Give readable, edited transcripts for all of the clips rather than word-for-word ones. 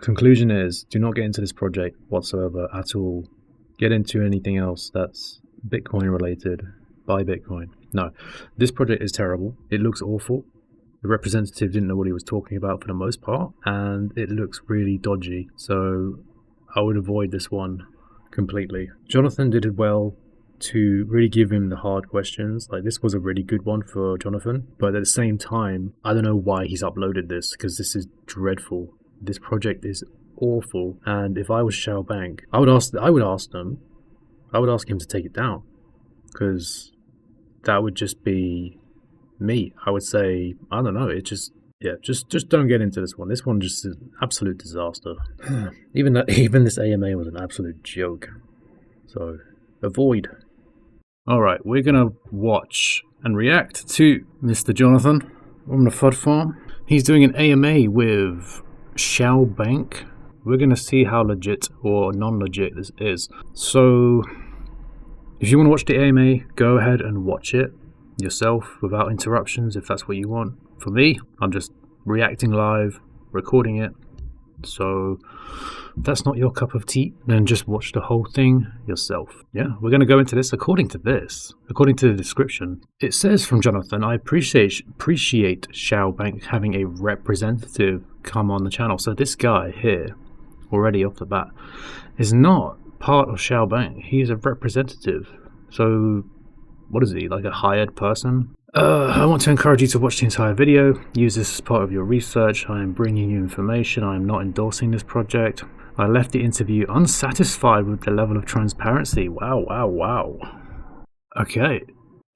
Conclusion is, do not get into this project whatsoever at all. Get into anything else that's Bitcoin related. Buy Bitcoin. No, this project is terrible. It looks awful. The representative didn't know what he was talking about for the most part, and it looks really dodgy. So I would avoid this one completely. Jonathan did it well to really give him the hard questions. Like, this was a really good one for Jonathan, but at the same time, I don't know why he's uploaded this, because this is dreadful. This project is awful, and if I was Shao Bank, I would ask him to take it down, because that would just be me. I would say, I don't know, just don't get into this one. This one just is an absolute disaster. Even this AMA was an absolute joke. So avoid. Alright, we're gonna watch and react to Mr. Jonathan on the FUD farm. He's doing an AMA with Shao Bank. We're gonna see how legit or non-legit this is. So if you want to watch the AMA, go ahead and watch it yourself without interruptions if that's what you want. For me, I'm just reacting live, recording it. So if that's not your cup of tea, then just watch the whole thing yourself. Yeah, we're going to go into this according to the description. It says from Jonathan, I appreciate Shao Bank having a representative come on the channel. So this guy here, already off the bat, is not part of Shao Bank. He's a representative. So what is he, like a hired person? I want to encourage you to watch the entire video. Use this as part of your research. I am bringing you information. I am not endorsing this project. I left the interview unsatisfied with the level of transparency. Wow. Okay.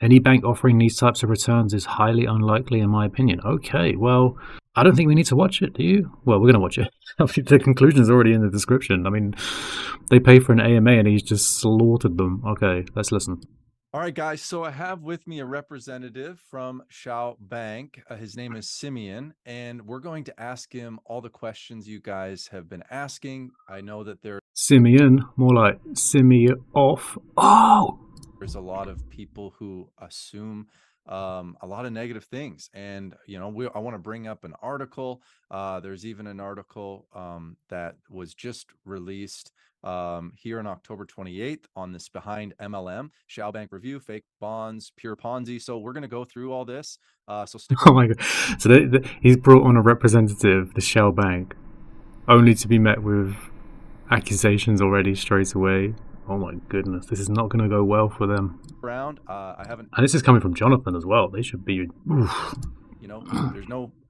Any bank offering these types of returns is highly unlikely in my opinion. Okay, well, I don't think we need to watch it, do you? Well, we're going to watch it. The conclusion is already in the description. I mean, they pay for an AMA and he's just slaughtered them. Okay, let's listen. All right, guys. So I have with me a representative from Shao Bank. His name is Simeon, and we're going to ask him all the questions you guys have been asking. I know that Simeon, more like Simeon off. Oh! There's a lot of people who assume a lot of negative things, and I want to bring up an article. There's even an article that was just released here on October 28th on this behind MLM Shao Bank review, fake bonds, pure Ponzi. So we're going to go through all this. So stick. Oh my god! So he's brought on a representative, the Shell Bank, only to be met with accusations already straight away. Oh my goodness, this is not going to go well for them. I haven't. And this is coming from Jonathan as well. They should be. Oof.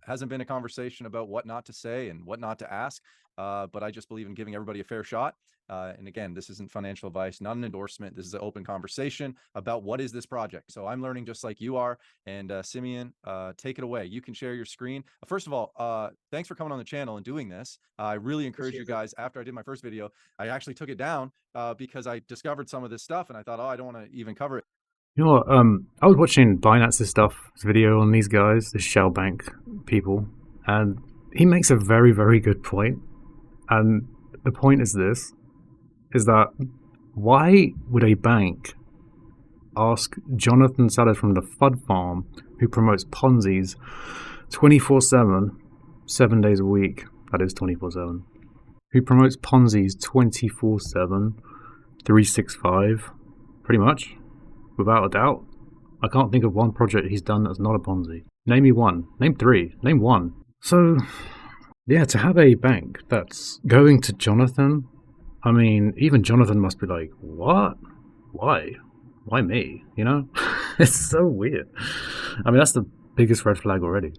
Hasn't been a conversation about what not to say and what not to ask. But I just believe in giving everybody a fair shot. And again, this isn't financial advice, not an endorsement. This is an open conversation about what is this project. So I'm learning just like you are. And Simeon, take it away. You can share your screen. First of all, thanks for coming on the channel and doing this. I really encourage you guys. After I did my first video, I actually took it down because I discovered some of this stuff and I thought, oh, I don't want to even cover it. You know what? I was watching Binance's video on these guys, the Shell Bank people, and he makes a very, very good point. And the point is this, is that why would a bank ask Jonathan Sellers from the FUD farm, who promotes Ponzi's 24/7, 7 days a week, that is 24/7, who promotes Ponzi's 24/7, 365, pretty much, without a doubt. I can't think of one project he's done that's not a Ponzi. Name me one. Name three. Name one. So, yeah, to have a bank that's going to Jonathan, I mean, even Jonathan must be like, what? Why? Why me? You know? It's so weird. I mean, that's the biggest red flag already.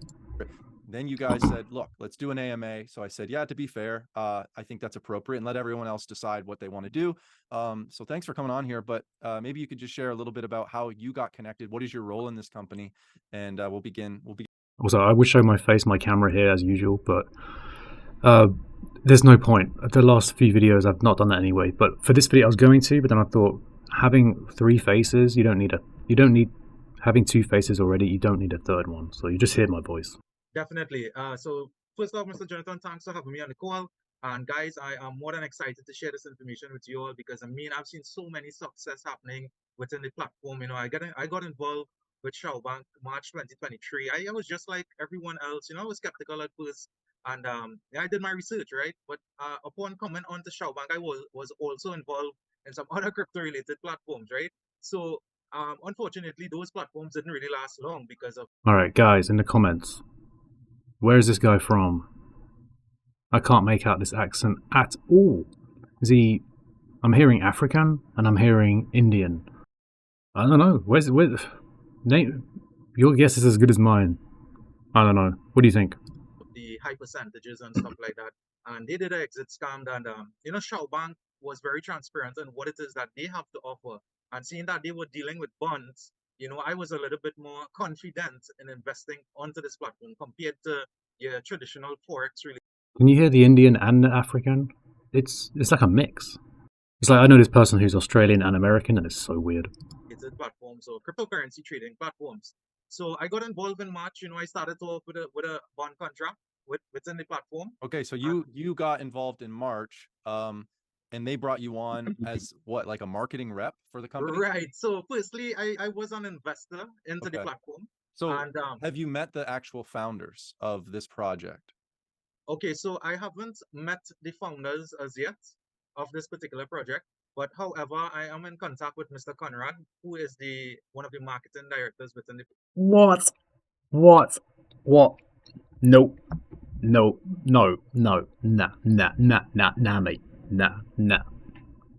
Then you guys said, look, let's do an AMA. So I said, yeah, to be fair, I think that's appropriate, and let everyone else decide what they want to do. So thanks for coming on here, but maybe you could just share a little bit about how you got connected. What is your role in this company? And we'll begin. Also, I would show my camera here as usual, but there's no point. The last few videos I've not done that anyway, but for this video I was going to, but then I thought having three faces, you don't need having two faces already, you don't need a third one. So you just hear my voice. Definitely. So first off, Mr. Jonathan, thanks for having me on the call. And guys, I am more than excited to share this information with you all, because I mean, I've seen so many success happening within the platform. You know, I got involved with Shao Bank March 2023. I was just like everyone else, you know, I was skeptical at first. And yeah, I did my research, right? But upon coming onto Shao Bank, I was also involved in some other crypto-related platforms, right? So unfortunately, those platforms didn't really last long because of. All right, guys, in the comments, where is this guy from? I can't make out this accent at all. Is he? I'm hearing African and I'm hearing Indian. I don't know. Where? Name. Your guess is as good as mine. I don't know. What do you think? The high percentages and stuff like that. And they did an exit scam, and Shao Bank was very transparent on what it is that they have to offer. And seeing that they were dealing with bonds, I was a little bit more confident in investing onto this platform compared to your traditional forex related Can you hear the Indian and the African? It's like a mix. It's like I know this person who's Australian and American, and it's so weird. platforms or cryptocurrency trading platforms. So I got involved in March. I started off with a bond contract within the platform. Okay, so you got involved in March, and they brought you on as what, like a marketing rep for the company? Right. So firstly, I was an investor into the Okay. platform. So And have you met the actual founders of this project? okay, so I haven't met the founders as yet of this particular project, but however, I am in contact with Mr. Conrad, who is the one of the marketing directors within the. What? What? What? Nope. No. No. No. Nah. Nah. Nah. Nah. Nah, mate. Nah. Nah.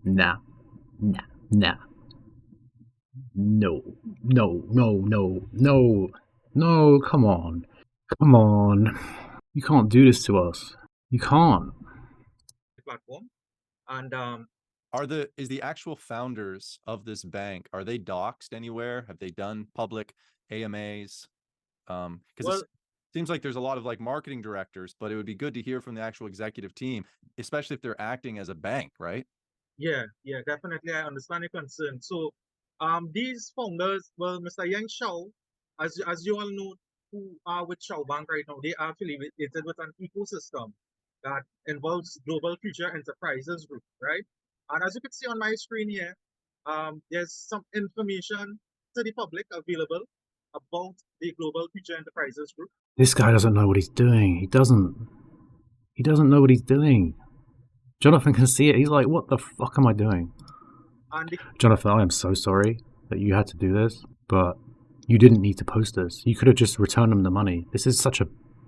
Nah. Nah. Nah. No. No. No. No. No. No. Come on. Come on. You can't do this to us. You can't. Platform. And Is the actual founders of this bank, are they doxxed anywhere? Have they done public AMAs? Because well, it seems like there's a lot of like marketing directors, but it would be good to hear from the actual executive team, especially if they're acting as a bank, right? yeah, definitely, I understand your concern. So, these founders, well, Mr. Yang Shao, as you all know, who are with Shao Bank right now, they are affiliated with an ecosystem that involves Global Future Enterprises Group, right? And as you can see on my screen here, there's some information to the public available about the Global Future Enterprises Group. This guy doesn't know what he's doing. He doesn't. He doesn't know what he's doing. Jonathan can see it. He's like, what the fuck am I doing? And Jonathan, I am so sorry that you had to do this, but you didn't need to post this. You could have just returned them the money. This is such a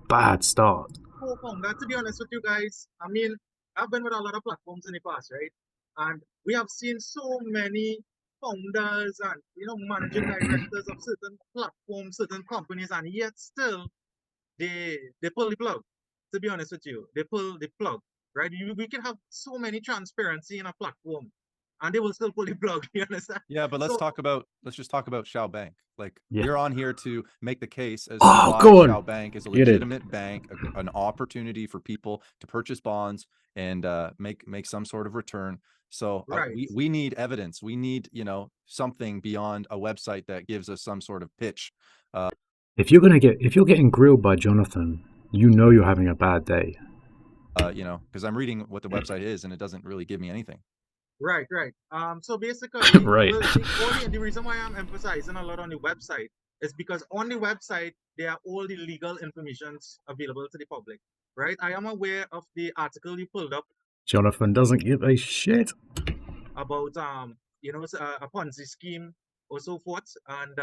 bad start. co-founder, to be honest with you guys, I mean, I've been with a lot of platforms in the past, right? And we have seen so many founders and managing directors of certain platforms, certain companies, and yet still they pull the plug. To be honest with you, they pull the plug, right? We can have so many transparency in a platform, and they will still pull the plug. You understand? Yeah, but let's just talk about Shao Bank. Like, we're on here to make the case as to why Shao Bank is a legitimate bank, an opportunity for people to purchase bonds and make some sort of return. So Right. we need evidence. We need something beyond a website that gives us some sort of pitch. If you're getting grilled by Jonathan, you're having a bad day. Because I'm reading what the website is and it doesn't really give me anything. Right. So basically, Right. the reason why I'm emphasizing a lot on the website is because on the website there are all the legal informations available to the public. Right. I am aware of the article you pulled up. Jonathan doesn't give a shit About a Ponzi scheme or so forth, and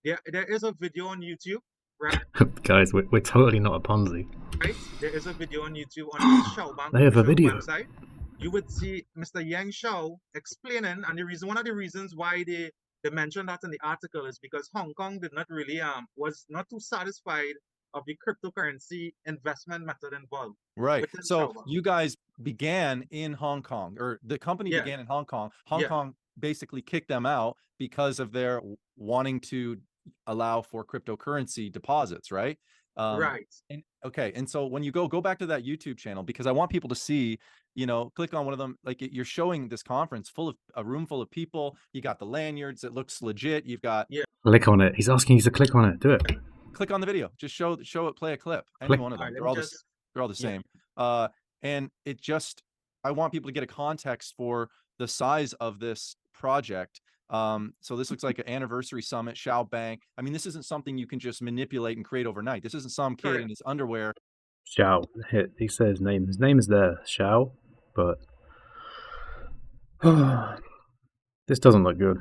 there is a video on YouTube. Right. Guys, we're totally not a Ponzi. Right. There is a video on YouTube on the Shao Bank They have a video. website. You would see Mr. Yang Shao explaining, and one of the reasons why they mentioned that in the article is because Hong Kong did not really was not too satisfied of the cryptocurrency investment method involved. Right. So you guys began in Hong Kong, or the company began in Hong Kong. Hong Kong basically kicked them out because of their wanting to allow for cryptocurrency deposits, right? Right. And so when you go back to that YouTube channel, because I want people to see, click on one of them. Like, you're showing this conference full of a room full of people. You got the lanyards. It looks legit. You've got click on it. He's asking you to click on it. Do it. Click on the video. Just show it. Play a clip. Any one of them. They're all the same. And it just, I want people to get a context for the size of this project. So this looks like an anniversary summit, Shao Bank. I mean, this isn't something you can just manipulate and create overnight. This isn't some kid in his underwear Shao. He said his name. His name is there, Shao, but this doesn't look good.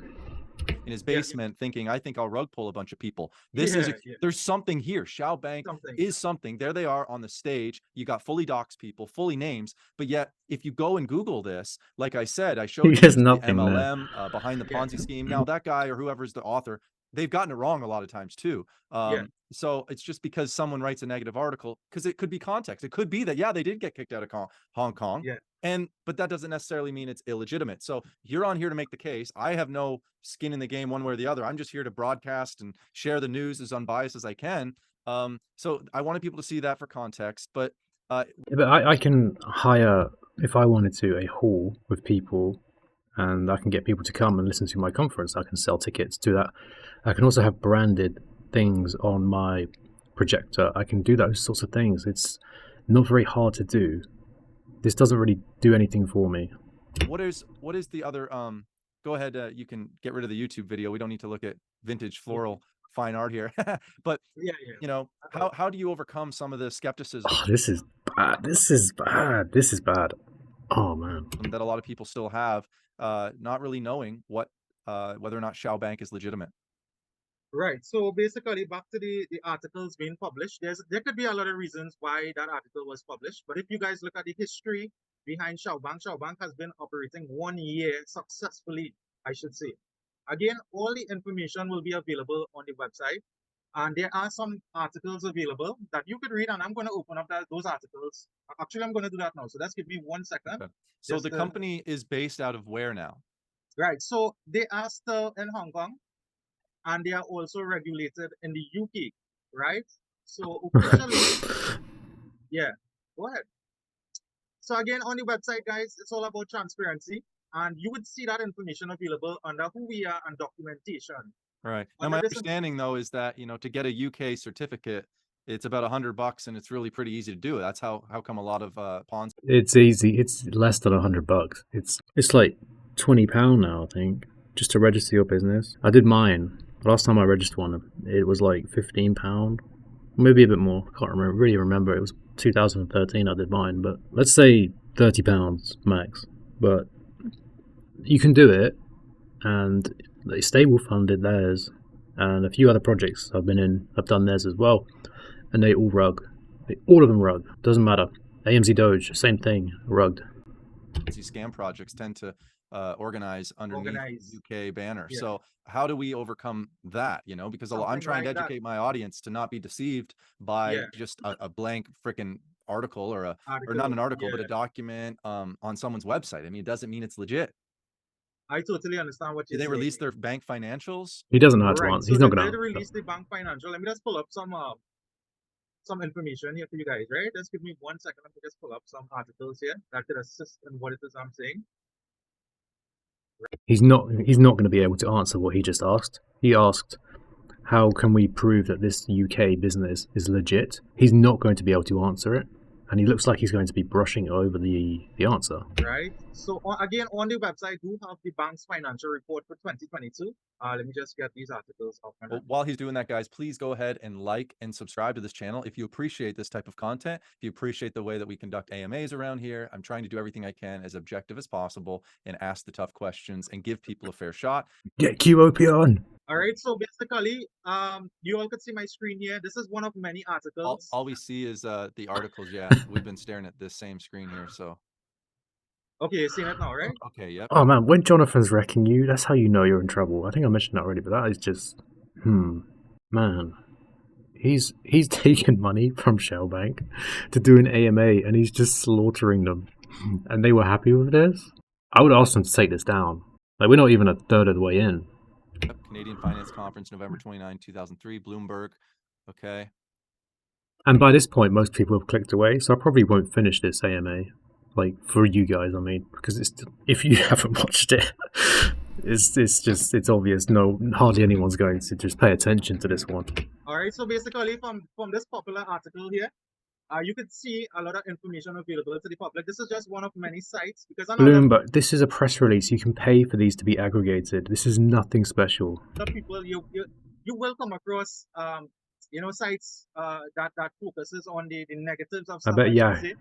In his Yeah. basement, thinking, I think I'll rug pull a bunch of people. This is there's something here. Shao Bank is something. There they are on the stage. You got fully doxed people, fully names, but yet if you go and Google this, like I said, I showed you There's the nothing there. MLM behind the Ponzi scheme. Now that guy or whoever's the author, they've gotten it wrong a lot of times too. So it's just because someone writes a negative article, because it could be context. It could be that, yeah, they did get kicked out of Hong Kong. Yeah. But that doesn't necessarily mean it's illegitimate. So you're on here to make the case. I have no skin in the game one way or the other. I'm just here to broadcast and share the news as unbiased as I can. So I wanted people to see that for context. But yeah, but I can hire, if I wanted to, a hall with people, and I can get people to come and listen to my conference. I can sell tickets to that. I can also have branded things on my projector. I can do those sorts of things. It's not very hard to do. This doesn't really do anything for me. What is the other go ahead, you can get rid of the YouTube video. We don't need to look at vintage floral fine art here. But you know, how do you overcome some of the skepticism? Oh, this is bad. This is bad. This is bad. Oh man. That a lot of people still have, not really knowing what whether or not Shao Bank is legitimate. Right. So basically, back to the articles being published, there could be a lot of reasons why that article was published. But if you guys look at the history behind Shao Bank has been operating 1 year successfully, I should say. Again, all the information will be available on the website. And there are some articles available that you could read, and I'm going to open up those articles. Actually, I'm going to do that now. So just give me 1 second. Okay. So the company is based out of where now? Right. So they are still in Hong Kong, and they are also regulated in the UK, right? So officially, yeah, go ahead. So again, on the website, guys, it's all about transparency, and you would see that information available under who we are and documentation. Right. Now, my understanding though is that, you know, to get a UK certificate, it's about $100, and it's really pretty easy to do. That's how come a lot of pawns. It's easy. It's less than $100. It's like £20 now, I think, just to register your business. I did mine. Last time I registered one, it was like £15, maybe a bit more. I can't really remember. It was 2013 I did mine, but let's say £30 max. But you can do it, and they stable funded theirs, and a few other projects I've been in have done theirs as well, and they all rug. All of them rug. Doesn't matter. AMZ Doge, same thing, rugged. These scam projects tend to organize underneath the UK banner. Yeah. So how do we overcome that? You know, because I'm trying to educate my audience to not be deceived by just a blank freaking article or not an article, but a document on someone's website. I mean, it doesn't mean it's legit. I totally understand what you're saying. Did they release their bank financials? He doesn't know to answer. He's not going to release the bank financial. Let me just pull up some information here for you guys, right? Just give me 1 second. Let me just pull up some articles here that could assist in what it is I'm saying. He's not going to be able to answer what he just asked. He asked, how can we prove that this UK business is legit? He's not going to be able to answer it, and he looks like he's going to be brushing over the answer. Right. So again, on the website, do have the bank's financial report for 2022. Let me just get these articles up. Well, while he's doing that, guys, please go ahead and like and subscribe to this channel. If you appreciate this type of content, if you appreciate the way that we conduct AMAs around here, I'm trying to do everything I can as objective as possible and ask the tough questions and give people a fair shot. Get QOP on. All right, so basically, you all could see my screen here. This is one of many articles. All we see is the articles. Yeah, we've been staring at this same screen here. So. Okay, you're seeing it now, right? Okay, yep. Oh man, when Jonathan's wrecking you, that's how you know you're in trouble. I think I mentioned that already, but that is just, man. He's taken money from Shao Bank to do an AMA, and he's just slaughtering them. And they were happy with this? I would ask them to take this down. Like, we're not even a third of the way in. Canadian Finance Conference, November 29, 2003, Bloomberg. Okay. And by this point, most people have clicked away, so I probably won't finish this AMA. Like, for you guys, I mean, because if you haven't watched it, it's obvious. No, hardly anyone's going to just pay attention to this one. All right, so basically from this popular article here, you could see a lot of information available to the public. This is just one of many sites because Bloomberg. This is a press release. You can pay for these to be aggregated. This is nothing special. People, you will come across sites that focuses on the negatives of I stuff, bet I should say.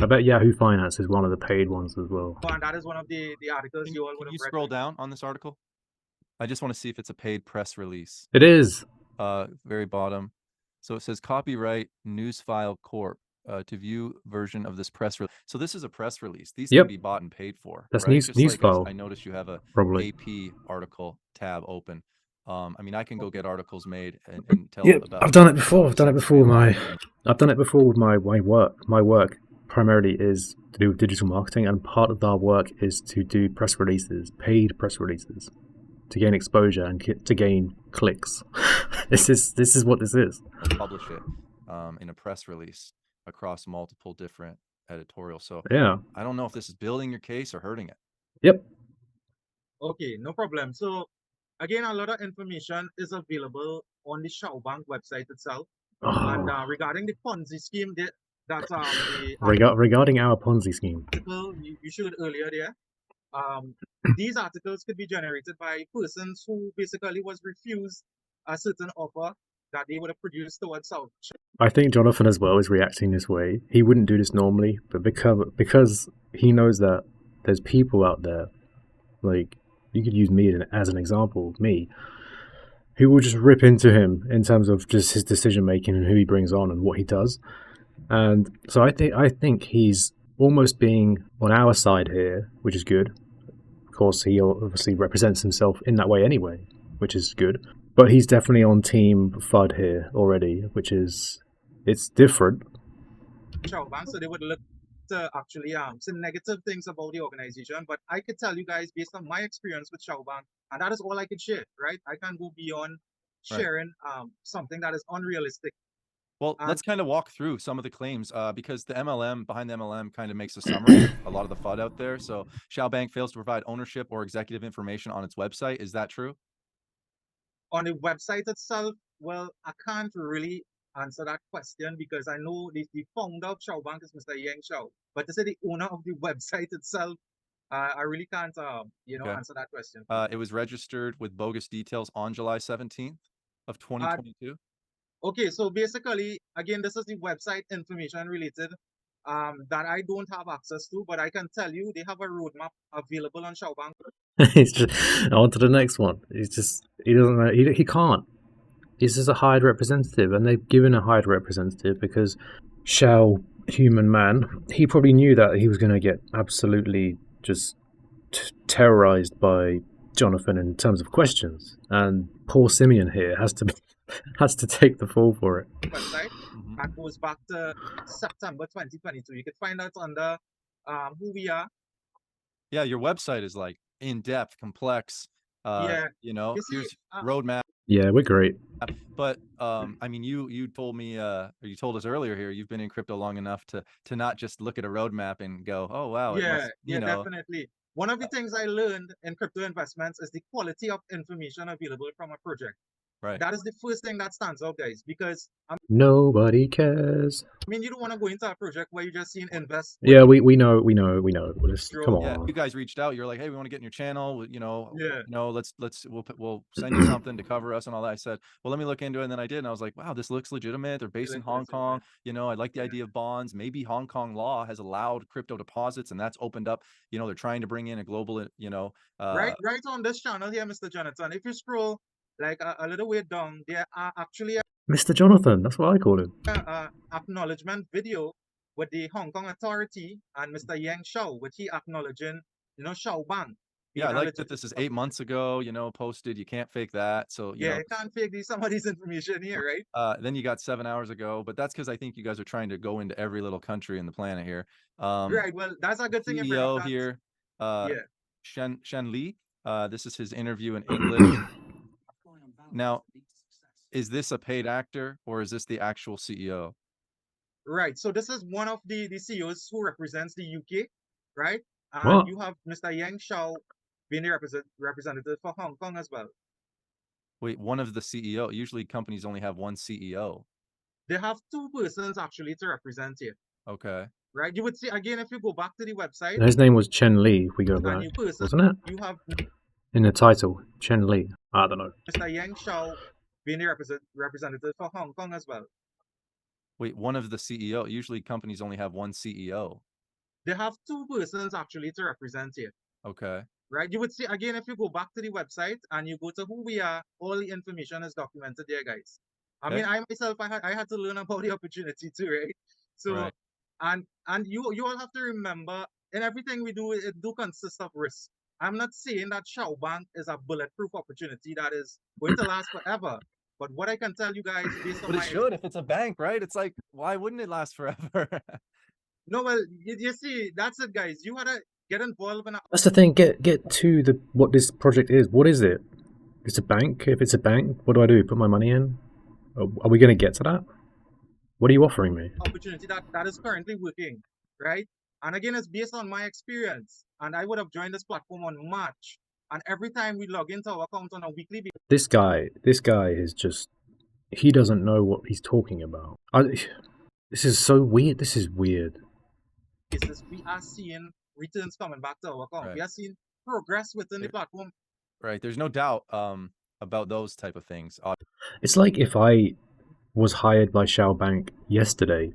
I bet Yahoo Finance is one of the paid ones as well. And that is one of the articles you all would Can have you read. scroll down on this article? I just want to see if it's a paid press release. It is. Very bottom. So it says copyright Newsfile Corp to view version of this press release. So this is a press release. These Yep. can be bought and paid for. That's right? Newsfile. I noticed you have a Probably. AP article tab open. I mean, I can go get articles made and tell about. I've done it before. I've done it before with my work. My work primarily is to do with digital marketing, and part of our work is to do press releases, paid press releases, to gain exposure and to gain clicks. This is what this is. Publish it in a press release across multiple different editorials. So yeah, I don't know if this is building your case or hurting it. Yep. Okay, no problem. So again, a lot of information is available on the Shao Bank website itself. And regarding the Ponzi scheme, regarding our Ponzi scheme, you showed earlier there. These articles could be generated by persons who basically was refused a certain offer that they would have produced towards South. I think Jonathan as well is reacting this way. He wouldn't do this normally, but because he knows that there's people out there, like, you could use me as an example, me, who will just rip into him in terms of just his decision making and who he brings on and what he does. And so I think he's almost being on our side here, which is good. Of course, he obviously represents himself in that way anyway, which is good. But he's definitely on team FUD here already, which is, it's different. So they would look to actually some negative things about the organization, but I could tell you guys based on my experience with Shao Bank, and that is all I could share, right? I can't go beyond sharing something that is unrealistic. Well, let's kind of walk through some of the claims because the MLM, behind the MLM, kind of makes a summary of a lot of the FUD out there. So Shao Bank fails to provide ownership or executive information on its website. Is that true? On the website itself, well, I can't really answer that question because I know the founder of Shao Bank is Mr. Yang Shao, but to say the owner of the website itself, I really can't, answer that question. It was registered with bogus details on July 17th of 2022. Okay, so basically, again, this is the website information related that I don't have access to, but I can tell you they have a roadmap available on Shao Bank. He's just on to the next one. He doesn't know. He can't. He's just a hired representative, and they've given a hired representative because Shao, human man, he probably knew that he was going to get absolutely just terrorized by Jonathan in terms of questions, and poor Simeon here has to take the fall for it. Website that goes back to September 2022. You can find out under who we are. Yeah, your website is like in depth, complex. Here's roadmap. Yeah, we're great. But I mean, you told me, or you told us earlier here, you've been in crypto long enough to not just look at a roadmap and go, oh wow, definitely. One of the things I learned in crypto investments is the quality of information available from a project. Right. That is the first thing that stands out, guys, because nobody cares. I mean, you don't want to go into a project where you just seen invest. Yeah, we know. Come on. Yeah, you guys reached out. You're like, hey, we want to get in your channel. We'll send you something to cover us and all that. I said, well, let me look into it. And then I did, and I was like, wow, this looks legitimate. They're based in Hong Kong. I like the idea of bonds. Maybe Hong Kong law has allowed crypto deposits, and that's opened up. They're trying to bring in a global. Right on this channel here, Mr. Jonathan. If you scroll like a little way down, there are actually Mr. Jonathan, that's what I call him. Acknowledgement video with the Hong Kong authority and Mr. Yang Shao, which he acknowledging, Shao Bank. Yeah, I like that this is 8 months ago, posted. You can't fake that. So you can't fake some of these information here, right? Then you got 7 hours ago, but that's because I think you guys are trying to go into every little country in the planet here. Right. Well, that's a good thing. CEO here, Shen Li. This is his interview in English. Now, is this a paid actor or is this the actual CEO? Right. So this is one of the CEOs who represents the UK, right? And you have Mr. Yang Shao being the representative for Hong Kong as well. Wait, one of the CEO. Usually companies only have one CEO. They have two persons actually to represent here. Okay. Right. You would see again if you go back to the website. His name was Chen Li. If we go back, wasn't it? You have in the title Chen Li. I don't know. Mr. Yang Shao being the representative for Hong Kong as well. Wait, one of the CEO. Usually companies only have one CEO. They have two persons actually to represent here. Okay. Right, you would see again if you go back to the website and you go to who we are, all the information is documented there, guys. I mean, I myself, I had to learn about the opportunity too, right? So, Right. and you all have to remember, in everything we do, it do consist of risk. I'm not saying that Shao Bank is a bulletproof opportunity that is going to last forever. But what I can tell you guys, based on But it my should if it's a bank, right? It's like, why wouldn't it last forever? no, well, you see, that's it, guys. You gotta get involved in a That's the thing. Get to the what this project is. What is it? It's a bank. If it's a bank, what do? Put my money in? Are we going to get to that? What are you offering me? opportunity that is currently working, right? And again, it's based on my experience. And I would have joined this platform on March. And every time we log into our account on a weekly This guy is just, he doesn't know what he's talking about. This is so weird. This is weird. basis, we are seeing returns coming back to our account. Right. We are seeing progress within the platform. Right. There's no doubt about those type of things. It's like if I was hired by Shao Bank yesterday,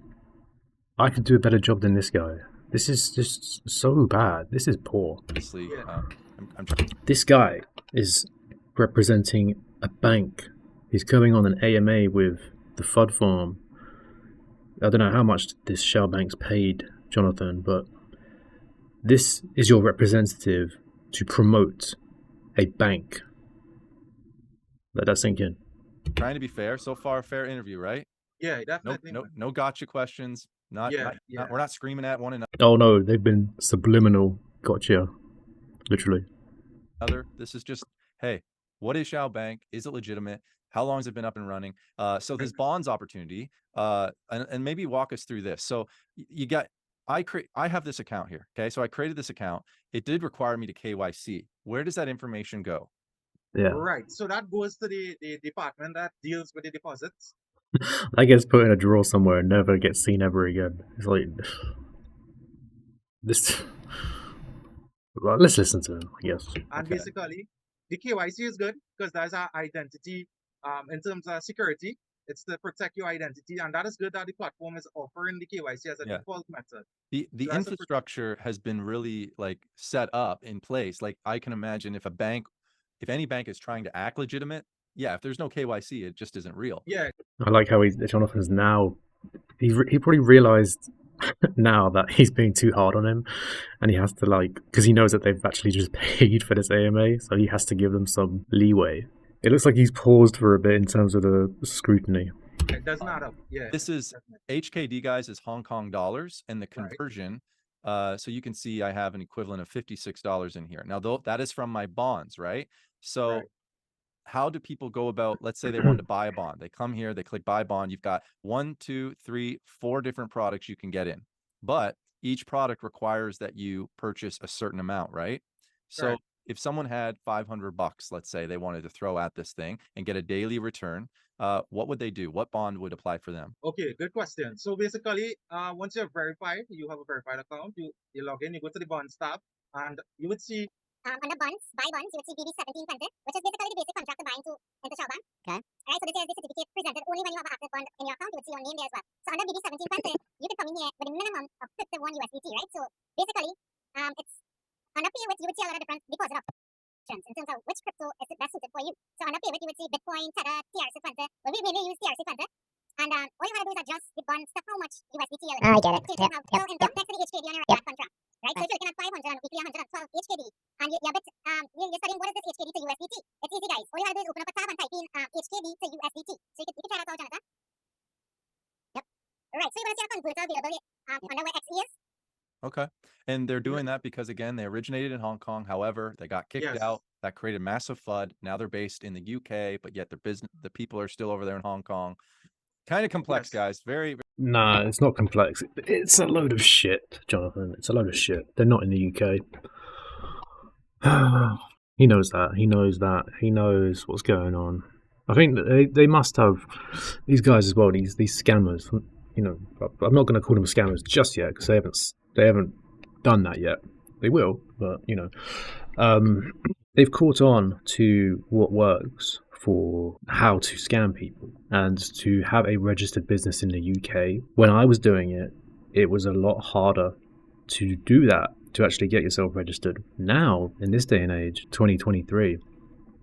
I could do a better job than this guy. This is just so bad. This is poor. Obviously, Yeah. I'm trying. This guy is representing a bank. He's coming on an AMA with the FUD farm. I don't know how much this Shao Bank's paid, Jonathan, but this is your representative to promote a bank. Let that sink in. Trying to be fair. So far, fair interview, right? Yeah, definitely. No gotcha questions. Yeah. We're not screaming at one Oh no, they've been subliminal. Gotcha. Literally. another. This is just, hey, what is Shao Bank? Is it legitimate? How long has it been up and running? So this bonds opportunity, and maybe walk us through this. So you got, I have this account here. Okay. So I created this account. It did require me to KYC. Where does that information go? Yeah. Right. So that goes to the department that deals with the deposits. That gets put in a drawer somewhere and never gets seen ever again. It's like this. Well, let's listen to him, I guess. And basically, the KYC is good because that's our identity in terms of security. It's to protect your identity, and that is good that the platform is offering the KYC as a default method. The infrastructure has been really like set up in place. Like I can imagine if any bank is trying to act legitimate, if there's no KYC, it just isn't real. Yeah. I like how Jonathan's now. He probably realized now that he's being too hard on him, and he has to because he knows that they've actually just paid for this AMA, so he has to give them some leeway. It looks like he's paused for a bit in terms of the scrutiny. It does not up. Yeah. This is HKD, guys, is Hong Kong dollars, and the conversion. So you can see I have an equivalent of $56 in here. Now, though, that is from my bonds, right? So how do people go about, let's say they want to buy a bond. They come here, they click buy bond. You've got 1, 2, 3, 4 different products you can get in. But each product requires that you purchase a certain amount, right? So if someone had $500, let's say they wanted to throw at this thing and get a daily return, what would they do? What bond would apply for them? Okay, good question. So basically, once you're verified, you have a verified account, you log in, you go to the bonds tab, and you would see under bonds, buy bonds, you would see BB 1720, which is basically the basic contract to buy into Shao Bank. Okay. Alright, so this is the certificate presented only when you have an active bond in your account. You would see your name there as well. So under BB 1720, you could come in here with a minimum of 51 USDT, right? So basically, it's under pay with, you would see a lot of different deposit options in terms of which crypto is best suited for you. So under pay with, you would see Bitcoin, Tether, TRC20. Well, we mainly use TRC20. And all you want to do is adjust the bond stuff, how much USDT you're looking at. I get it. Yep. Next to the HKD on your contract. Right, so if you're looking at 500 on weekly 112 HKD, and you're studying what is this HKD to USDT. It's easy, guys. All you have to do is open up a tab and type in HKD to USDT. So you can try that out, Jonathan. Yep. Right, so you're going to see a converter available under where XE is. Okay. And they're doing that because, again, they originated in Hong Kong. However, they got kicked out. That created massive FUD. Now they're based in the UK, but yet the people are still over there in Hong Kong. Kind of complex, guys. Very, very. Nah, it's not complex. It's a load of shit, Jonathan. It's a load of shit. They're not in the UK. He knows that. He knows that. He knows what's going on. I think that they must have these guys as well. These scammers. You know, I'm not going to call them scammers just yet because they haven't done that yet. They will, but you know, they've caught on to what works for how to scam people and to have a registered business in the UK. When I was doing it, it was a lot harder to do that, to actually get yourself registered. Now, in this day and age, 2023,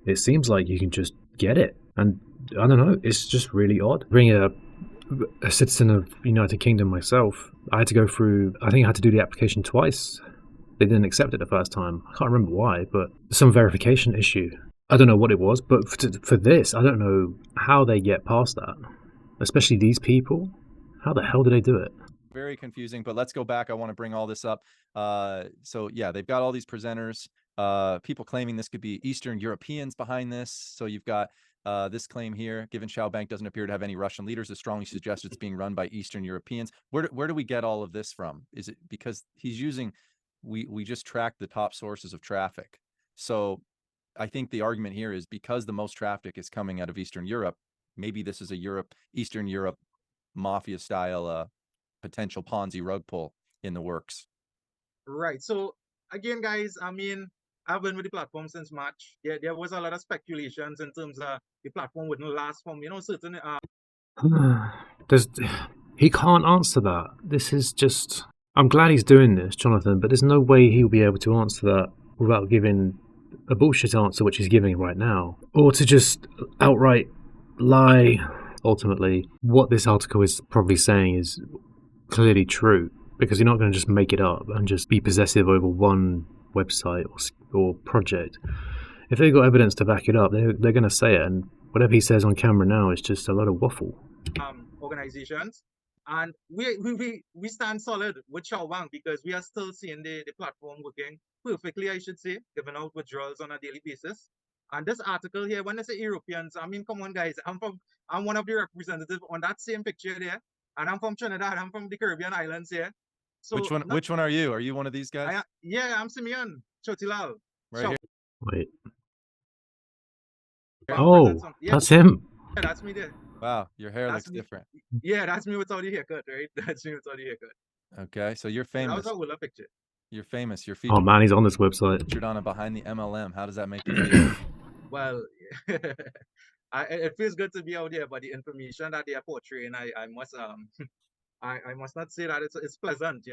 it seems like you can just get it. And I don't know, it's just really odd. Being a citizen of United Kingdom myself, I had to go through, I think I had to do the application twice. They didn't accept it the first time. I can't remember why, but some verification issue. I don't know what it was, but for this, I don't know how they get past that. Especially these people. How the hell do they do it? Very confusing, but let's go back. I want to bring all this up. So yeah, they've got all these presenters, people claiming this could be Eastern Europeans behind this. So you've got this claim here, given Shao Bank doesn't appear to have any Russian leaders, it strongly suggests it's being run by Eastern Europeans. Where do we get all of this from? Is it because he's using, we just track the top sources of traffic. So I think the argument here is because the most traffic is coming out of Eastern Europe, maybe this is a Eastern Europe mafia style potential Ponzi rug pull in the works. Right. So again, guys, I mean, I've been with the platform since March. Yeah, there was a lot of speculations in terms of the platform wouldn't last from, certain He can't answer that. This is just... I'm glad he's doing this, Jonathan, but there's no way he'll be able to answer that without giving a bullshit answer, which he's giving right now. Or to just outright lie. Ultimately, what this article is probably saying is clearly true, because you're not going to just make it up and just be possessive over one website or project. If they've got evidence to back it up, they're going to say it, and whatever he says on camera now is just a lot of waffle. Organizations, and we stand solid with Shao Bank because we are still seeing the platform working perfectly, I should say, giving out withdrawals on a daily basis. And this article here, when they say Europeans, I mean, come on, guys, I'm one of the representatives on that same picture there, and I'm from Trinidad. I'm from the Caribbean islands here. So which one are you? Are you one of these guys? I'm Simeon Chotilal. Right here. Wait. Oh, that's him. Yeah, that's me there. Wow, your hair looks different. Yeah, that's me without the haircut, right? That's me without the haircut. Okay, so you're famous. That was a older picture. You're famous. You're featured. Oh man, he's on this website. Featured on a Behind the MLM. How does that make you feel? Well, it feels good to be out there, but the information that they are portraying, I must I must not say that it's pleasant,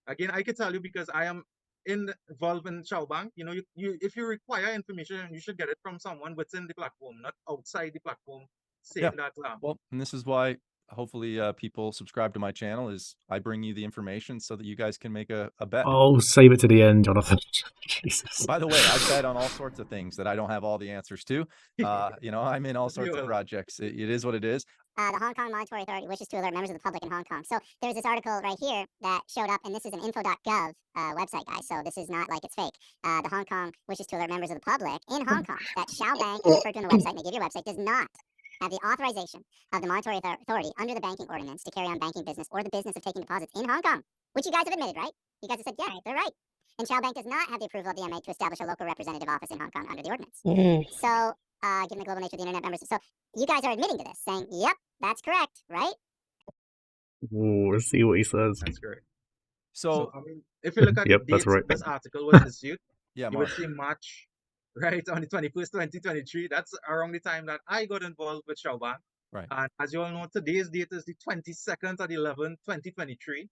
Again, I can tell you because I am involved in Shao Bank. You if you require information, you should get it from someone within the platform, not outside the platform. Saying that. Well, and this is why hopefully people subscribe to my channel, is I bring you the information so that you guys can make a bet. Oh, save it to the end, Jonathan. Jesus. By the way, I bet on all sorts of things that I don't have all the answers to. I'm in all sorts of projects. It is what it is. The Hong Kong Monetary Authority wishes to alert members of the public in Hong Kong. So there's this article right here that showed up, and this is an info.gov website, guys. So this is not like it's fake. The Hong Kong wishes to alert members of the public in Hong Kong that Shao Bank, as referred to on the website, and they give you a website, does not have the authorization of the Monetary Authority under the banking ordinance to carry on banking business or the business of taking deposits in Hong Kong, which you guys have admitted, right? You guys have said, yeah, they're right. And Shao Bank does not have the approval of the MA to establish a local representative office in Hong Kong under the ordinance. So, given the global nature of the internet members, so you guys are admitting to this, saying, yep, that's correct, right? Ooh, let's see what he says. That's correct. So I mean, if you look at yep, the dates, that's right. this article was issued, yeah, you would see March, right, on the 21st, 2023. That's around the time that I got involved with Shao Bank. Right. And as you all know, today's date is the 22nd of the 11th, 2023.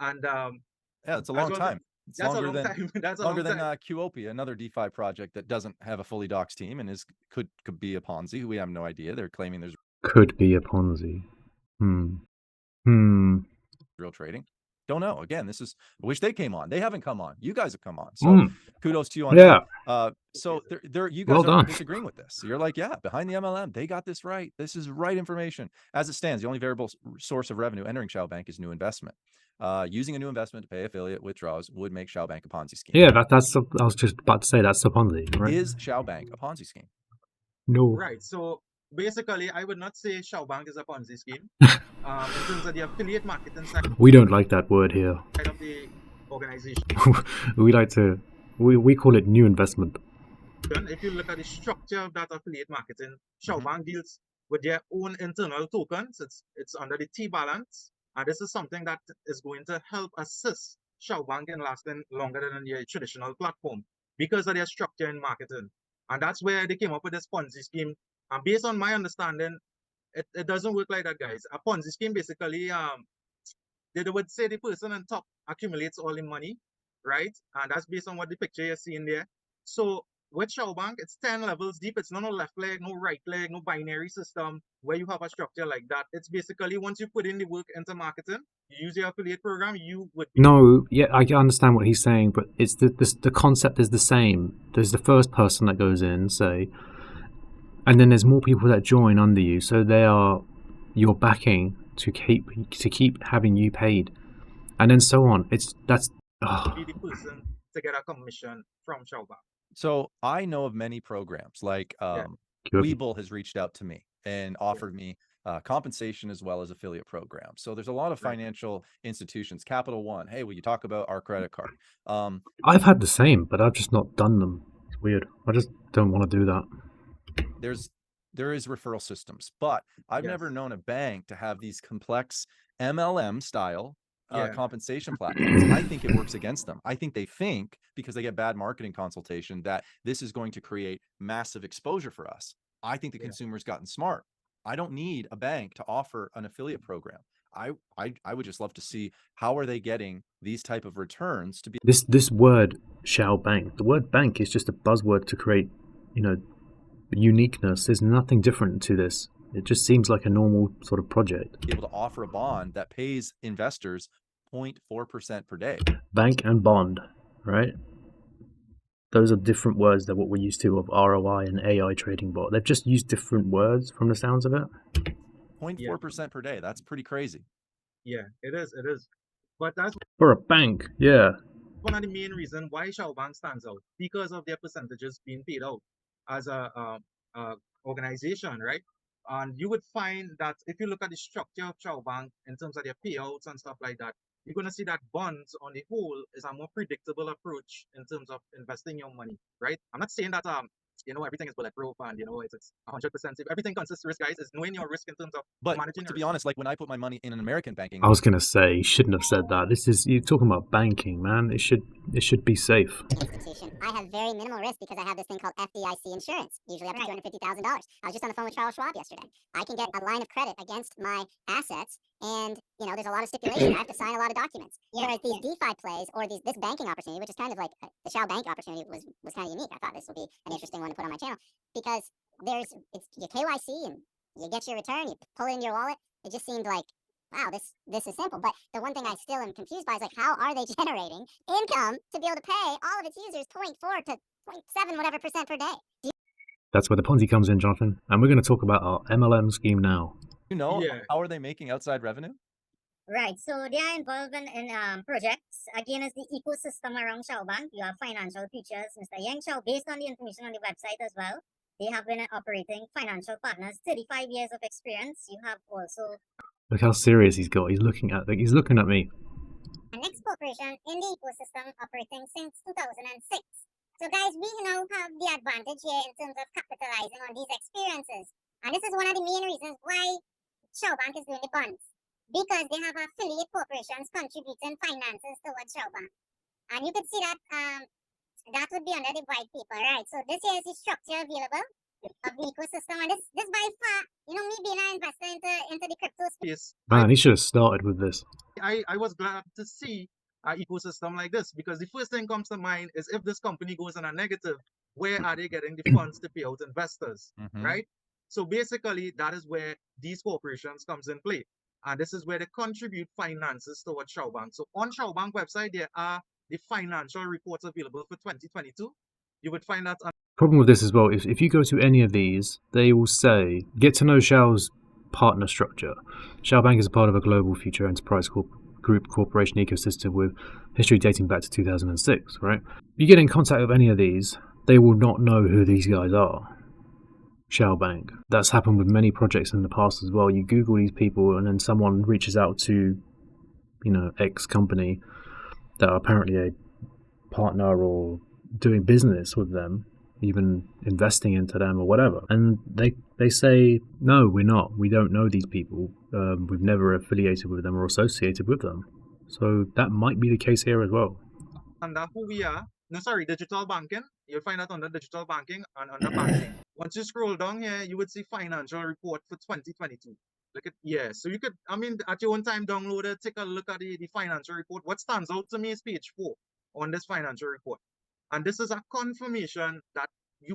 And yeah, it's a long time. It's that's longer a long than time. That's longer a long than time. Qopia, another DeFi project that doesn't have a fully doxed team and could be a Ponzi. We have no idea. They're claiming there's could be a Ponzi. Real trading. Don't know. Again, I wish they came on. They haven't come on. You guys have come on. So kudos to you on that. So you guys are disagreeing with this. So you're like, yeah, behind the MLM, they got this right. This is right information. As it stands, the only variable source of revenue entering Shao Bank is new investment. Using a new investment to pay affiliate withdrawals would make Shao Bank a Ponzi scheme. Yeah, that's. I was just about to say that's a Ponzi, right? Is Shao Bank a Ponzi scheme? No. Right. So basically, I would not say Shao Bank is a Ponzi scheme. In terms of the affiliate marketing side, we don't like that word here. Of the organization, we call it new investment. If you look at the structure of that affiliate marketing, Shao Bank deals with their own internal tokens. It's under the T balance, and this is something that is going to help assist Shao Bank in lasting longer than your traditional platform because of their structure in marketing. And that's where they came up with this Ponzi scheme. And based on my understanding, it doesn't work like that, guys. A Ponzi scheme basically, they would say the person on top accumulates all the money, right? And that's based on what the picture you're seeing there. So with Shao Bank, it's 10 levels deep. It's not no left leg, no right leg, no binary system where you have a structure like that. It's basically once you put in the work into marketing, you use your affiliate program, you would be. No, yeah, I understand what he's saying, but it's the concept is the same. There's the first person that goes in, say, and then there's more people that join under you, so they are your backing to keep having you paid, and then so on. Be the person to get a commission from Shao Bank. So I know of many programs like Webull has reached out to me and offered me compensation as well as affiliate programs. So there's a lot of financial institutions. Capital One, hey, will you talk about our credit card? I've had the same, but I've just not done them. It's weird. I just don't want to do that. There is referral systems, but I've never known a bank to have these complex MLM style compensation platforms. I think it works against them. I think they think, because they get bad marketing consultation, that this is going to create massive exposure for us. I think the consumer's gotten smart. I don't need a bank to offer an affiliate program. I would just love to see how are they getting these type of returns to be. This word Shao Bank, the word bank is just a buzzword to create, uniqueness. There's nothing different to this. It just seems like a normal sort of project. Be able to offer a bond that pays investors 0.4% per day. Bank and bond, right? Those are different words than what we're used to of ROI and AI trading bot. They've just used different words from the sounds of it. 0.4% per day. That's pretty crazy. Yeah, it is. It is. But that's for a bank, one of the main reasons why Shao Bank stands out, because of their percentages being paid out as a organization, right? And you would find that if you look at the structure of Shao Bank in terms of their payouts and stuff like that, you're going to see that bonds on the whole is a more predictable approach in terms of investing your money, right? I'm not saying that everything is bulletproof and it's 100% safe. Everything consists of risk, guys. Is knowing your risk in terms of managing. But to be honest, like when I put my money in an American banking, I was gonna say, you shouldn't have said that. You're talking about banking, man. It should be safe. Institution. I have very minimal risk because I have this thing called FDIC insurance, usually up to $250,000. I was just on the phone with Charles Schwab yesterday. I can get a line of credit against my assets, and there's a lot of stipulation. I have to sign a lot of documents. Whereas these DeFi plays or this banking opportunity, which is kind of like the Shao Bank opportunity, was kind of unique. I thought this would be an interesting one to put on my channel because it's your KYC and you get your return, you pull it in your wallet. It just seemed like, wow, this is simple. But the one thing I still am confused by is like, how are they generating income to be able to pay all of its users 0.4 to 0.7 whatever percent per day? That's where the Ponzi comes in, Jonathan. And we're going to talk about our MLM scheme now. How are they making outside revenue? Right, so they are involved in projects. Again, as the ecosystem around Shao Bank, you have financial features. Mr. Yang Shao, based on the information on the website as well, they have been operating financial partners, 35 years of experience. You have also... Look how serious he's got. He's looking at me. The next corporation in the ecosystem operating since 2006. So guys, we now have the advantage here in terms of capitalizing on these experiences. And this is one of the main reasons why Shao Bank is doing the bonds. Because they have affiliate corporations contributing finances towards Shao Bank. And you could see that that would be under the white paper, right? So this here is the structure available of the ecosystem. And this by far, me being an investor into the crypto space. Man, he should have started with this. I was glad to see an ecosystem like this, because the first thing comes to mind is if this company goes in a negative, where are they getting the funds to pay out investors, right? So basically, that is where these corporations comes in play. And this is where they contribute finances towards Shao Bank. So on Shao Bank website, there are the financial reports available for 2022. You would find that. Problem with this as well, if you go to any of these, they will say, get to know Shao's partner structure. Shao Bank is a part of a global future enterprise group corporation ecosystem with history dating back to 2006, right? You get in contact with any of these, they will not know who these guys are. Shao Bank. That's happened with many projects in the past as well. You Google these people and then someone reaches out to, X company that are apparently a partner or doing business with them, even investing into them or whatever. And they say, no, we're not. We don't know these people. We've never affiliated with them or associated with them. So that might be the case here as well. And who we are, no, sorry, digital banking. You'll find that under digital banking and under banking. Once you scroll down here, you would see financial report for 2022. Look at, yeah, so you could, I mean, at your own time, download it, take a look at the financial report. What stands out to me is page 4 on this financial report. And this is a confirmation that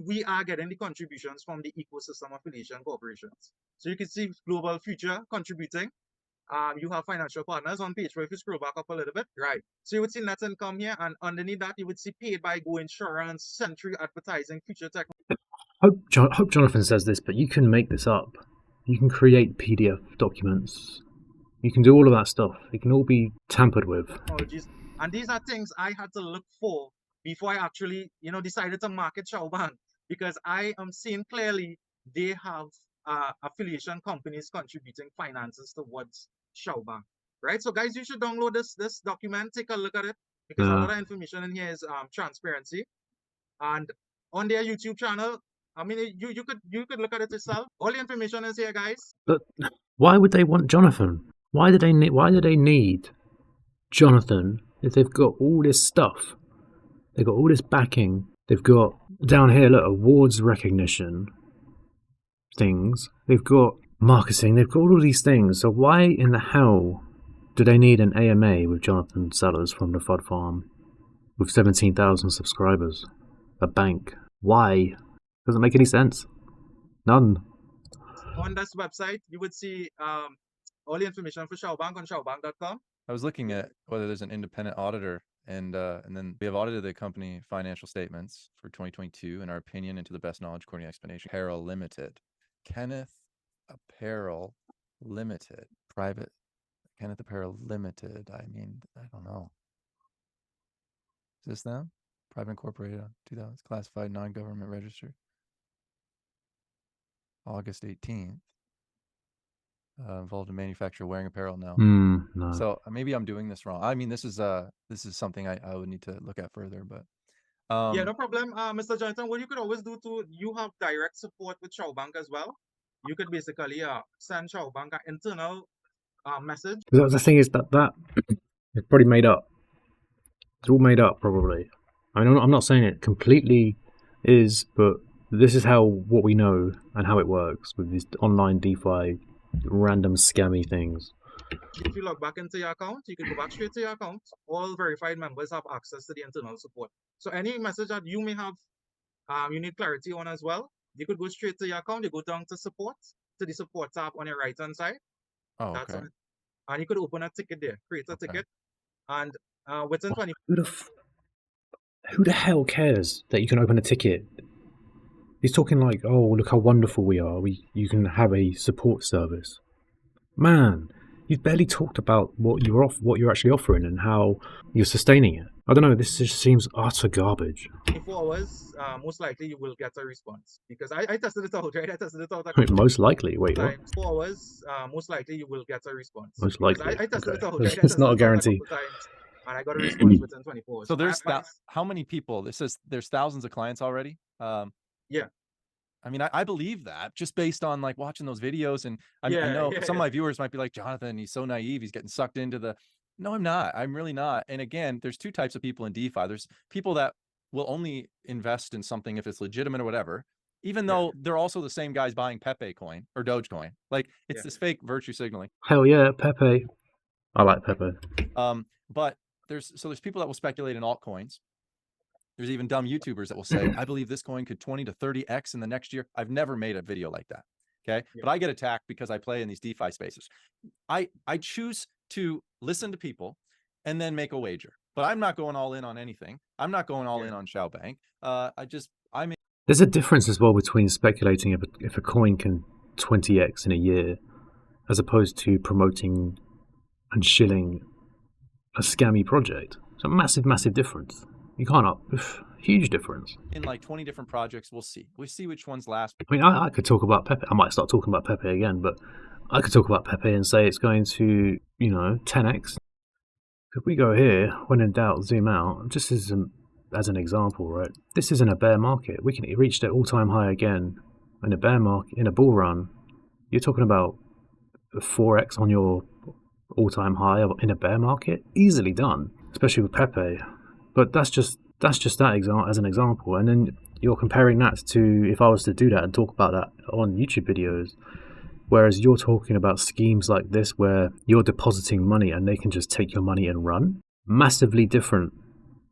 we are getting the contributions from the ecosystem affiliation corporations. So you can see Global Future contributing. You have financial partners on page 4. If you scroll back up a little bit, right? So you would see net income here, and underneath that, you would see paid by Go Insurance, Century Advertising, Future Tech. Hope Jonathan says this, but you can make this up. You can create PDF documents. You can do all of that stuff. It can all be tampered with. Technologies. And these are things I had to look for before I actually, decided to market Shao Bank, because I am seeing clearly they have affiliation companies contributing finances towards Shao Bank, right? So guys, you should download this document, take a look at it, because a lot of information in here is transparency. And on their YouTube channel, I mean, you could look at it yourself. All the information is here, guys. But why would they want Jonathan? Why do they need Jonathan if they've got all this stuff? They've got all this backing. They've got down here, look, awards recognition things. They've got marketing. They've got all of these things. So why in the hell do they need an AMA with Jonathan Sellers from the FUD Farm with 17,000 subscribers? A bank. Why? Doesn't make any sense. None. On this website, you would see all the information for Shao Bank on shaobank.com. I was looking at whether there's an independent auditor, and then we have audited the company financial statements for 2022 in our opinion and to the best knowledge according to explanation. Apparel Limited. Kenneth Apparel Limited. Private Kenneth Apparel Limited. I mean, I don't know. Is this them? Private incorporated, 2000, classified, non-government registered. August 18th. Involved in manufacture wearing apparel now. No. So maybe I'm doing this wrong. I mean, this is something I would need to look at further, but yeah, no problem, Mr. Jonathan. What you could always do too, you have direct support with Shao Bank as well. You could basically send Shao Bank an internal message. The thing is that it's probably made up. It's all made up, probably. I mean, I'm not saying it completely is, but this is what we know and how it works with these online DeFi random scammy things. If you log back into your account, you can go back straight to your account. All verified members have access to the internal support. So any message that you may have, you need clarity on as well, you could go straight to your account. You go down to support, to the support tab on your right hand side. Oh, that's okay. And you could open a ticket there, create a ticket, and within 20. Who the hell cares that you can open a ticket? He's talking like, oh, look how wonderful we are. You can have a support service. Man, you've barely talked about what you're actually offering and how you're sustaining it. I don't know. This just seems utter garbage. 24 hours, most likely you will get a response, because I tested it out, right? I tested it out. Most likely. Wait, what? 4 hours, most likely you will get a response. Most likely. I tested it out. It's not a guarantee. And I got a response within 24 hours. So there's how many people? This says there's thousands of clients already. Yeah. I mean, I believe that just based on like watching those videos, and I know some of my viewers might be like, Jonathan, he's so naive. He's getting sucked into the. No, I'm not. I'm really not. And again, there's two types of people in DeFi. There's people that will only invest in something if it's legitimate or whatever, even though they're also the same guys buying Pepe coin or Dogecoin. Like it's this fake virtue signaling. Hell yeah, Pepe. I like Pepe. But there's people that will speculate in altcoins. There's even dumb YouTubers that will say, I believe this coin could 20 to 30x in the next year. I've never made a video like that. Okay. Yeah. But I get attacked because I play in these DeFi spaces. I choose to listen to people and then make a wager, but I'm not going all in on anything. I'm not going all in on Shao Bank. There's a difference as well between speculating if a coin can 20x in a year, as opposed to promoting and shilling a scammy project. It's a massive, massive difference. You can't huge difference. In like 20 different projects, we'll see which ones last. I mean, I could talk about Pepe. I might start talking about Pepe again, but I could talk about Pepe and say it's going to, 10x. If we go here, when in doubt, zoom out, just as an example, right? This isn't a bear market. It reached an all-time high again in a bear market, in a bull run. You're talking about 4x on your all-time high in a bear market. Easily done, especially with Pepe. But that's just That's just that as an example, and then you're comparing that to if I was to do that and talk about that on YouTube videos, whereas you're talking about schemes like this where you're depositing money and they can just take your money and run. Massively different,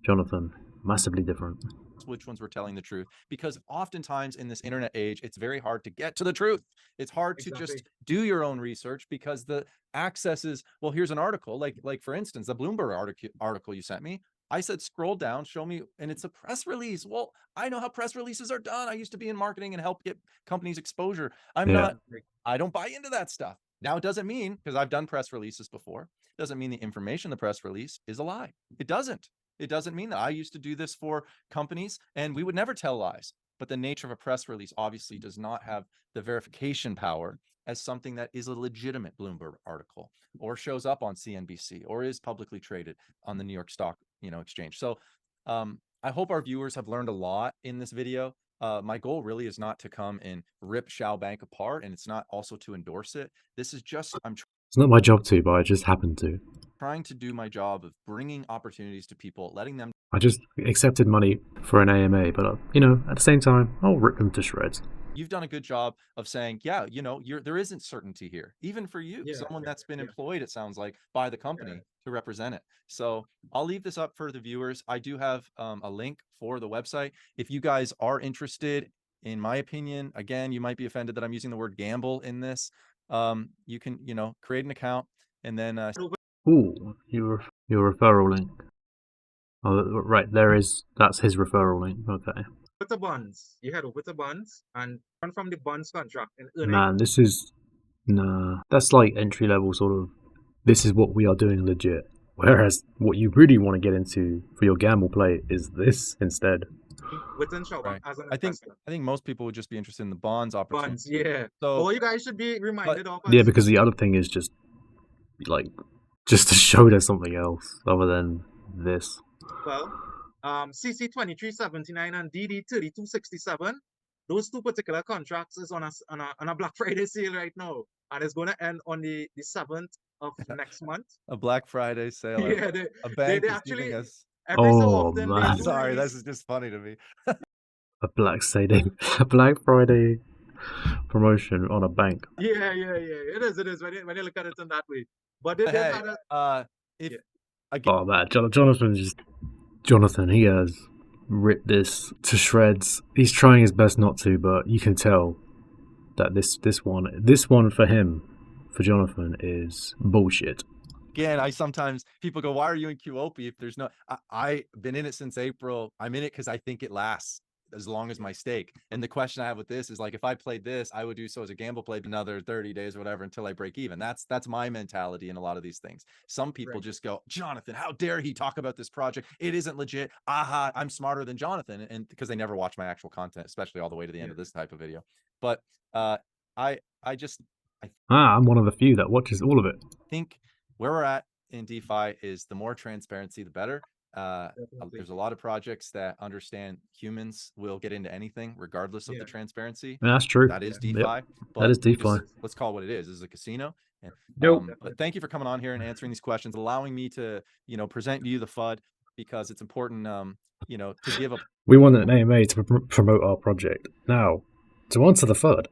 Jonathan. Massively different. Which ones were telling the truth, because oftentimes in this internet age, it's very hard to get to the truth. It's hard to just do your own research because the access is, well, here's an article, like for instance, the Bloomberg article you sent me. I said, scroll down, show me, and it's a press release. Well, I know how press releases are done. I used to be in marketing and help get companies exposure. I don't buy into that stuff. Now, it doesn't mean, because I've done press releases before, doesn't mean the information in the press release is a lie. It doesn't. It doesn't mean that. I used to do this for companies and we would never tell lies. But the nature of a press release obviously does not have the verification power as something that is a legitimate Bloomberg article or shows up on CNBC or is publicly traded on the New York Stock Exchange. So I hope our viewers have learned a lot in this video. My goal really is not to come and rip Shao Bank apart, and it's not also to endorse it. This is just, it's not my job to, but I just happen to. Trying to do my job of bringing opportunities to people, letting them. I just accepted money for an AMA, but at the same time, I'll rip them to shreds. You've done a good job of saying, yeah, there isn't certainty here, even for you, someone that's been employed, it sounds like, by the company to represent it. So I'll leave this up for the viewers. I do have a link for the website. If you guys are interested, in my opinion, again, you might be offended that I'm using the word gamble in this. You can, create an account and then Ooh, your referral link. Oh, right, that's his referral link. Okay. With the bonds, you head over to bonds and run from the bonds contract and earn. Man, that's like entry level sort of. This is what we are doing legit. Whereas what you really want to get into for your gamble play is this instead. Within Shao Bank as an investor. I think most people would just be interested in the bonds opportunity. Bonds, yeah. So all you guys should be reminded of. Yeah, because the other thing is just to show there's something else other than this. Well, CC 2379 and DD 3267, those two particular contracts is on a Black Friday sale right now, and it's going to end on the 7th of next month. A Black Friday sale. Yeah, a bank they is actually giving us. Every so often. Man. Sorry, this is just funny to me. a Black Friday promotion on a bank. Yeah. It is when you look at it in that way. But they hey, oh man, Jonathan, he has ripped this to shreds. He's trying his best not to, but you can tell that this one for him, for Jonathan, is bullshit. Again, sometimes people go, why are you in QOP if there's no, I've been in it since April. I'm in it because I think it lasts as long as my stake. And the question I have with this is like, if I played this, I would do so as a gamble play another 30 days or whatever until I break even. That's my mentality in a lot of these things. Some people just go, Jonathan, how dare he talk about this project? It isn't legit. Aha, I'm smarter than Jonathan. And because they never watch my actual content, especially all the way to the end of this type of video. But I'm one of the few that watches all of it. I think where we're at in DeFi is the more transparency, the better. There's a lot of projects that understand humans will get into anything regardless of the transparency. And that's true. That is DeFi. Yep. But that is DeFi. Let's call it what it is. This is a casino. And, Nope. But thank you for coming on here and answering these questions, allowing me to, present you the FUD, because it's important, to give a. We want an AMA to promote our project. Now, to answer the FUD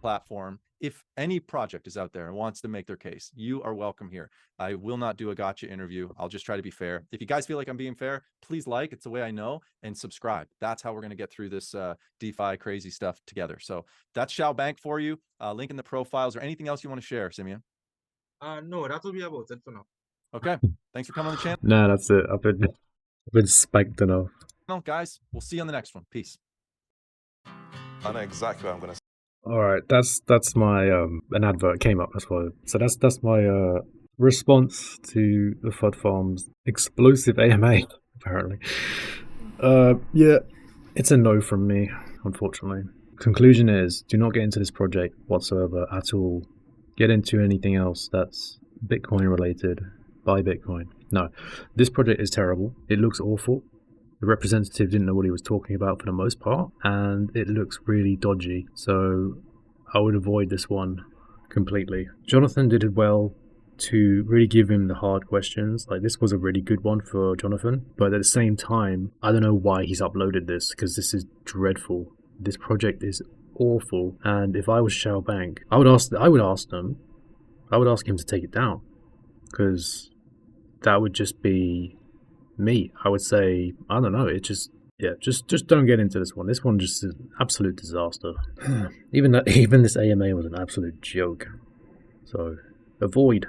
platform. If any project is out there and wants to make their case, you are welcome here. I will not do a gotcha interview. I'll just try to be fair. If you guys feel like I'm being fair, please it's the way I know, and subscribe. That's how we're going to get through this DeFi crazy stuff together. So that's Shao Bank for you. Link in the profiles, or anything else you want to share, Simeon? No, that will be about it for now. Okay. Thanks for coming on the channel. Nah, that's it. I've been spanked enough. No, guys, we'll see you on the next one. Peace. I know exactly what I'm going to say. All right, that's my an advert came up as well. So that's my response to the FUD Farm's explosive AMA. Apparently, yeah, it's a no from me, unfortunately. Conclusion is: do not get into this project whatsoever at all. Get into anything else that's Bitcoin related. Buy Bitcoin. No, this project is terrible. It looks awful. The representative didn't know what he was talking about for the most part, and it looks really dodgy, so I would avoid this one completely. Jonathan did well to really give him the hard questions. Like, this was a really good one for Jonathan, but at the same time, I don't know why he's uploaded this, because this is dreadful. This project is awful, and if I was Shao Bank, I would ask him to take it down, because that would just be me. I would say, I don't know, it just, yeah, just don't get into this one. This one just is an absolute disaster. Even this AMA was an absolute joke. So avoid.